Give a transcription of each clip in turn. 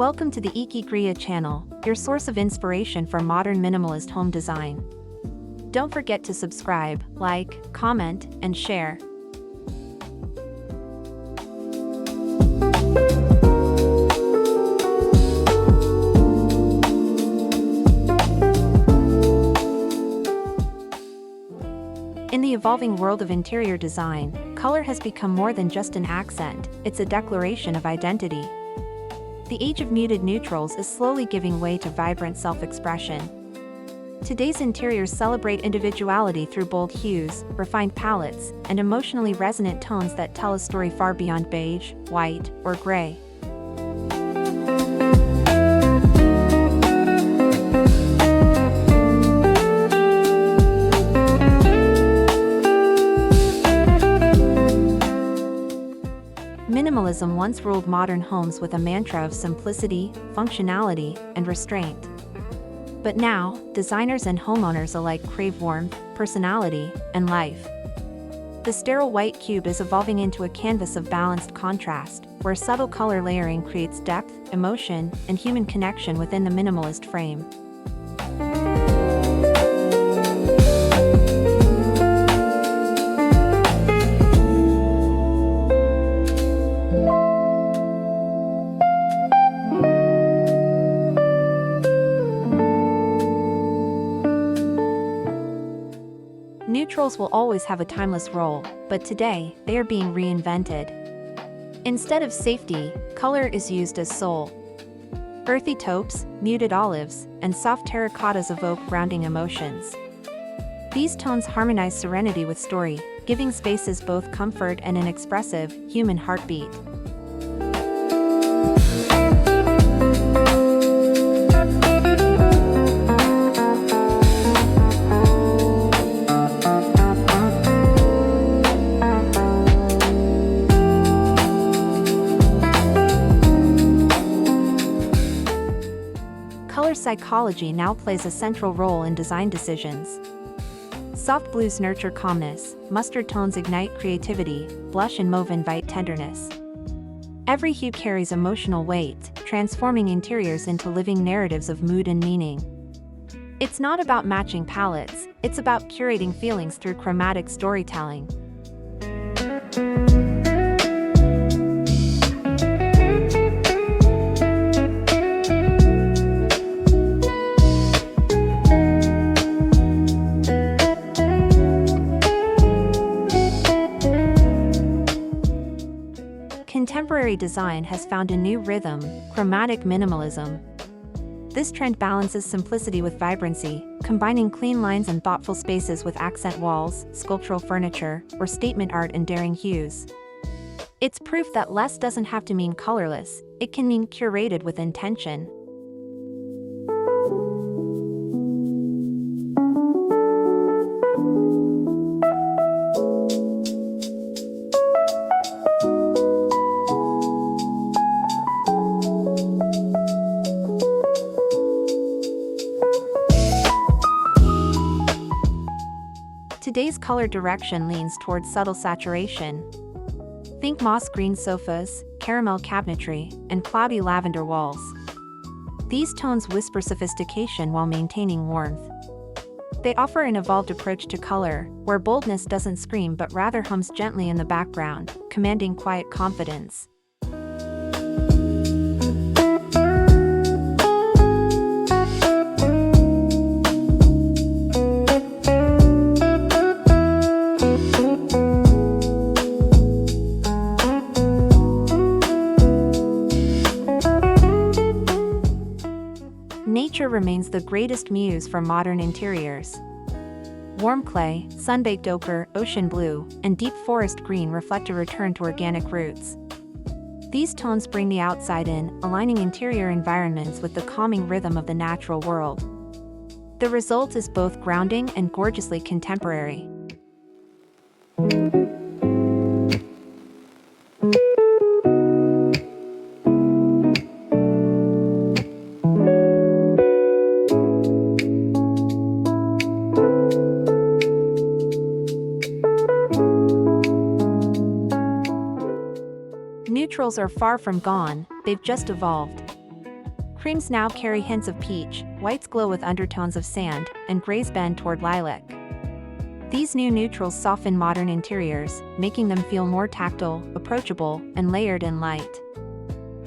Welcome to the Ikigriya channel, your source of inspiration for modern minimalist home design. Don't forget to subscribe, like, comment, and share. In the evolving world of interior design, color has become more than just an accent, it's a declaration of identity. The age of muted neutrals is slowly giving way to vibrant self-expression. Today's interiors celebrate individuality through bold hues, refined palettes, and emotionally resonant tones that tell a story far beyond beige, white, or gray. Minimalism once ruled modern homes with a mantra of simplicity, functionality, and restraint. But now, designers and homeowners alike crave warmth, personality, and life. The sterile white cube is evolving into a canvas of balanced contrast, where subtle color layering creates depth, emotion, and human connection within the minimalist frame. Neutrals will always have a timeless role, but today, they are being reinvented. Instead of safety, color is used as soul. Earthy taupes, muted olives, and soft terracottas evoke grounding emotions. These tones harmonize serenity with story, giving spaces both comfort and an expressive, human heartbeat. Color psychology now plays a central role in design decisions. Soft blues nurture calmness, mustard tones ignite creativity, blush and mauve invite tenderness. Every hue carries emotional weight, transforming interiors into living narratives of mood and meaning. It's not about matching palettes, it's about curating feelings through chromatic storytelling. Contemporary design has found a new rhythm, chromatic minimalism. This trend balances simplicity with vibrancy, combining clean lines and thoughtful spaces with accent walls, sculptural furniture, or statement art in daring hues. It's proof that less doesn't have to mean colorless, it can mean curated with intention. Today's color direction leans towards subtle saturation. Think moss green sofas, caramel cabinetry, and cloudy lavender walls. These tones whisper sophistication while maintaining warmth. They offer an evolved approach to color, where boldness doesn't scream but rather hums gently in the background, commanding quiet confidence. Nature remains the greatest muse for modern interiors. Warm clay, sun-baked ochre, ocean blue, and deep forest green reflect a return to organic roots. These tones bring the outside in, aligning interior environments with the calming rhythm of the natural world. The result is both grounding and gorgeously contemporary. Neutrals are far from gone, they've just evolved. Creams now carry hints of peach, whites glow with undertones of sand, and grays bend toward lilac. These new neutrals soften modern interiors, making them feel more tactile, approachable, and layered in light.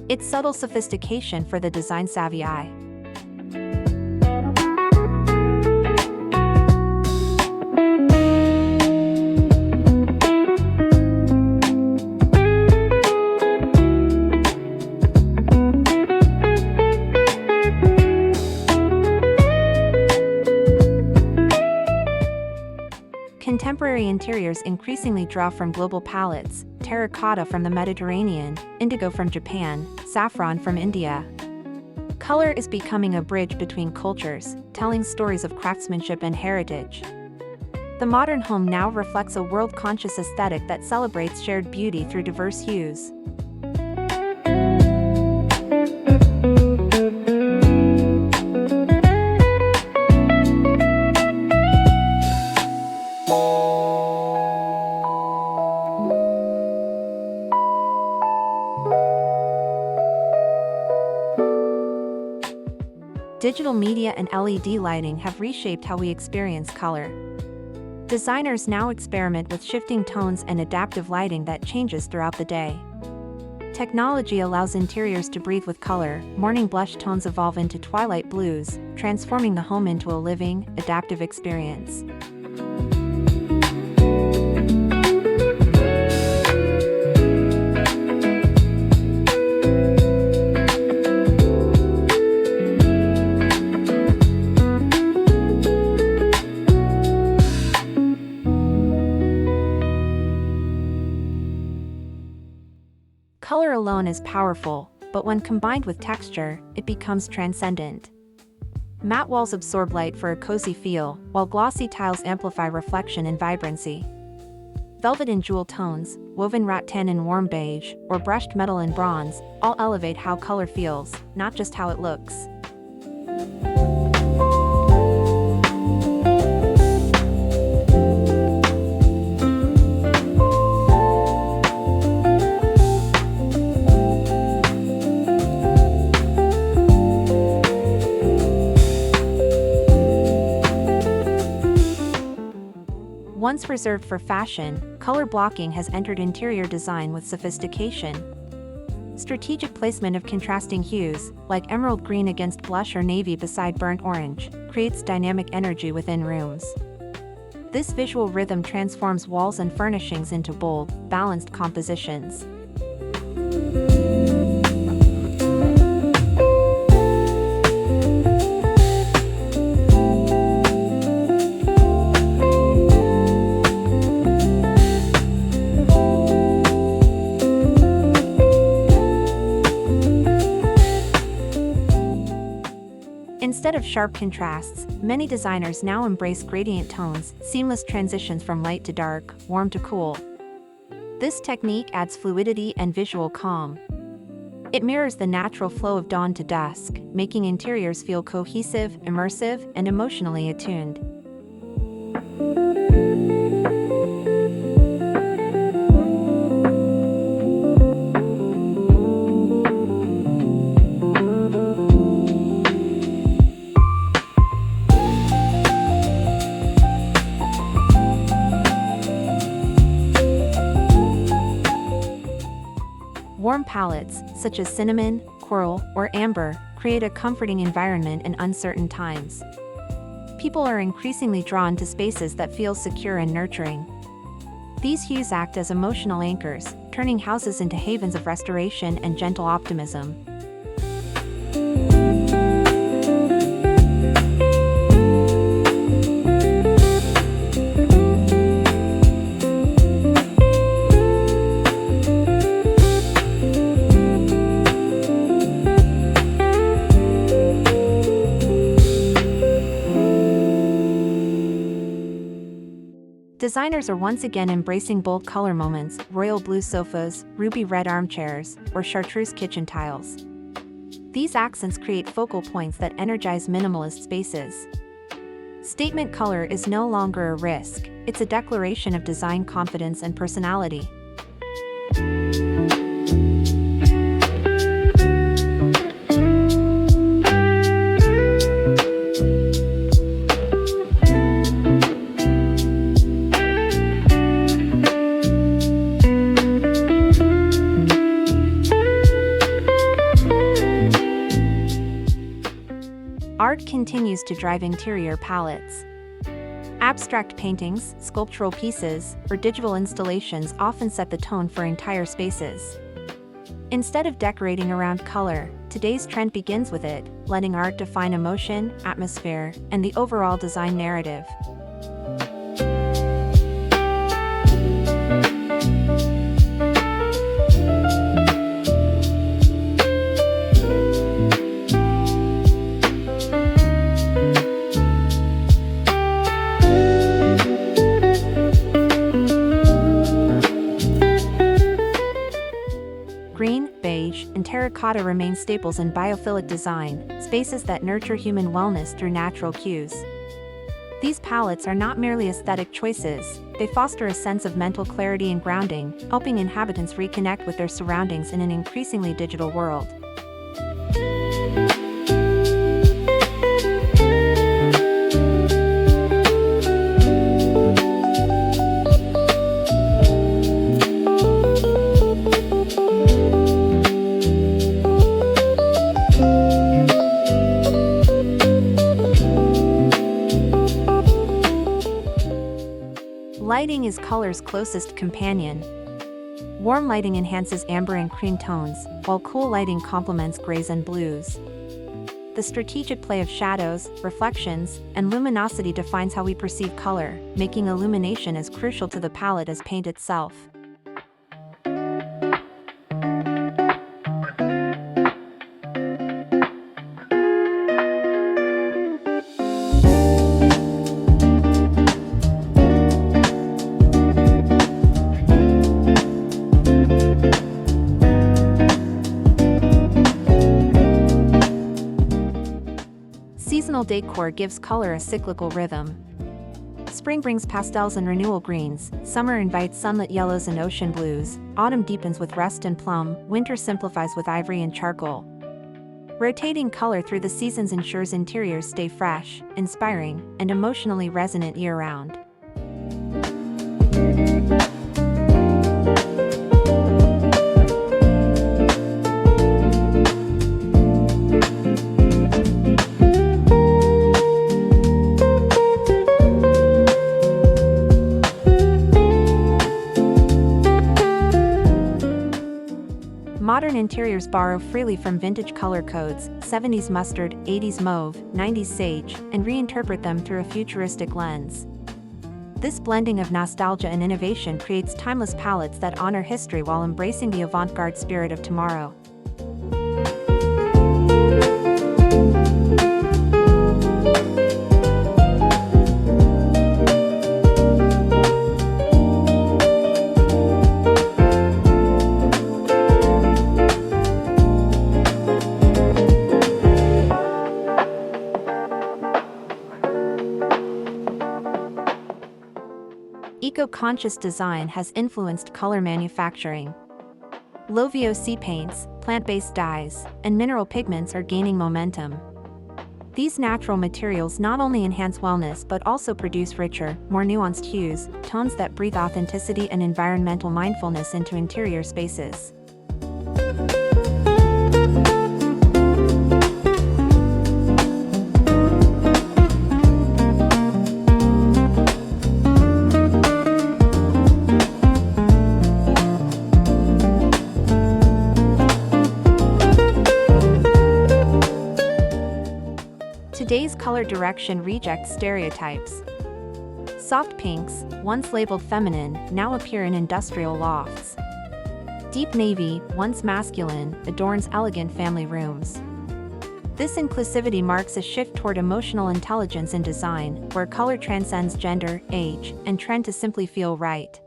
It's subtle sophistication for the design-savvy eye. Contemporary interiors increasingly draw from global palettes: terracotta from the Mediterranean, indigo from Japan, saffron from India. Color is becoming a bridge between cultures, telling stories of craftsmanship and heritage. The modern home now reflects a world-conscious aesthetic that celebrates shared beauty through diverse hues. Digital media and LED lighting have reshaped how we experience color. Designers now experiment with shifting tones and adaptive lighting that changes throughout the day. Technology allows interiors to breathe with color. Morning blush tones evolve into twilight blues, transforming the home into a living, adaptive experience. Color alone is powerful, but when combined with texture, it becomes transcendent. Matte walls absorb light for a cozy feel, while glossy tiles amplify reflection and vibrancy. Velvet in jewel tones, woven rattan in warm beige, or brushed metal in bronze, all elevate how color feels, not just how it looks. Once reserved for fashion, color blocking has entered interior design with sophistication. Strategic placement of contrasting hues, like emerald green against blush or navy beside burnt orange, creates dynamic energy within rooms. This visual rhythm transforms walls and furnishings into bold, balanced compositions. Instead of sharp contrasts, many designers now embrace gradient tones, seamless transitions from light to dark, warm to cool. This technique adds fluidity and visual calm. It mirrors the natural flow of dawn to dusk, making interiors feel cohesive, immersive, and emotionally attuned. Warm palettes, such as cinnamon, coral, or amber, create a comforting environment in uncertain times. People are increasingly drawn to spaces that feel secure and nurturing. These hues act as emotional anchors, turning houses into havens of restoration and gentle optimism. Designers are once again embracing bold color moments: royal blue sofas, ruby red armchairs, or chartreuse kitchen tiles. These accents create focal points that energize minimalist spaces. Statement color is no longer a risk, it's a declaration of design confidence and personality. continues to drive interior palettes. Abstract paintings, sculptural pieces, or digital installations often set the tone for entire spaces. Instead of decorating around color, today's trend begins with it, letting art define emotion, atmosphere, and the overall design narrative. Green, beige, and terracotta remain staples in biophilic design, spaces that nurture human wellness through natural cues. These palettes are not merely aesthetic choices, they foster a sense of mental clarity and grounding, helping inhabitants reconnect with their surroundings in an increasingly digital world. Lighting is color's closest companion. Warm lighting enhances amber and cream tones, while cool lighting complements grays and blues. The strategic play of shadows, reflections, and luminosity defines how we perceive color, making illumination as crucial to the palette as paint itself. Seasonal decor gives color a cyclical rhythm. Spring brings pastels and renewal greens, summer invites sunlit yellows and ocean blues, autumn deepens with rust and plum, winter simplifies with ivory and charcoal. Rotating color through the seasons ensures interiors stay fresh, inspiring, and emotionally resonant year-round. Modern interiors borrow freely from vintage color codes, 70s mustard, 80s mauve, 90s sage, and reinterpret them through a futuristic lens. This blending of nostalgia and innovation creates timeless palettes that honor history while embracing the avant-garde spirit of tomorrow. Eco-conscious design has influenced color manufacturing. Low VOC paints, plant-based dyes, and mineral pigments are gaining momentum. These natural materials not only enhance wellness but also produce richer, more nuanced hues, tones that breathe authenticity and environmental mindfulness into interior spaces. Today's color direction rejects stereotypes. Soft pinks, once labeled feminine, now appear in industrial lofts. Deep navy, once masculine, adorns elegant family rooms. This inclusivity marks a shift toward emotional intelligence in design, where color transcends gender, age, and trend to simply feel right.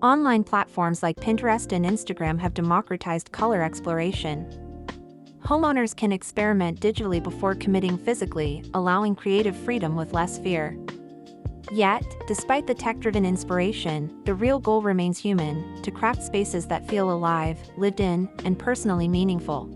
Online platforms like Pinterest and Instagram have democratized color exploration. Homeowners can experiment digitally before committing physically, allowing creative freedom with less fear. Yet, despite the tech-driven inspiration, the real goal remains human: to craft spaces that feel alive, lived in, and personally meaningful.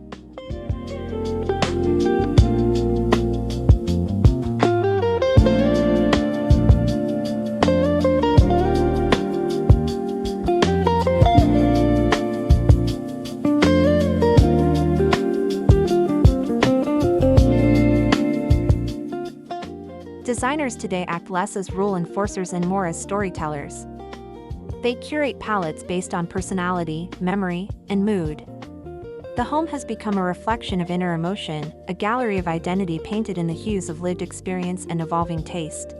Designers today act less as rule enforcers and more as storytellers. They curate palettes based on personality, memory, and mood. The home has become a reflection of inner emotion, a gallery of identity painted in the hues of lived experience and evolving taste.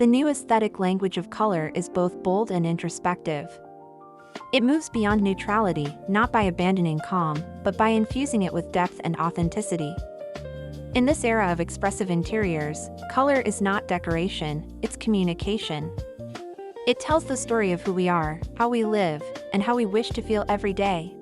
The new aesthetic language of color is both bold and introspective. It moves beyond neutrality, not by abandoning calm, but by infusing it with depth and authenticity. In this era of expressive interiors, color is not decoration, it's communication. It tells the story of who we are, how we live, and how we wish to feel every day.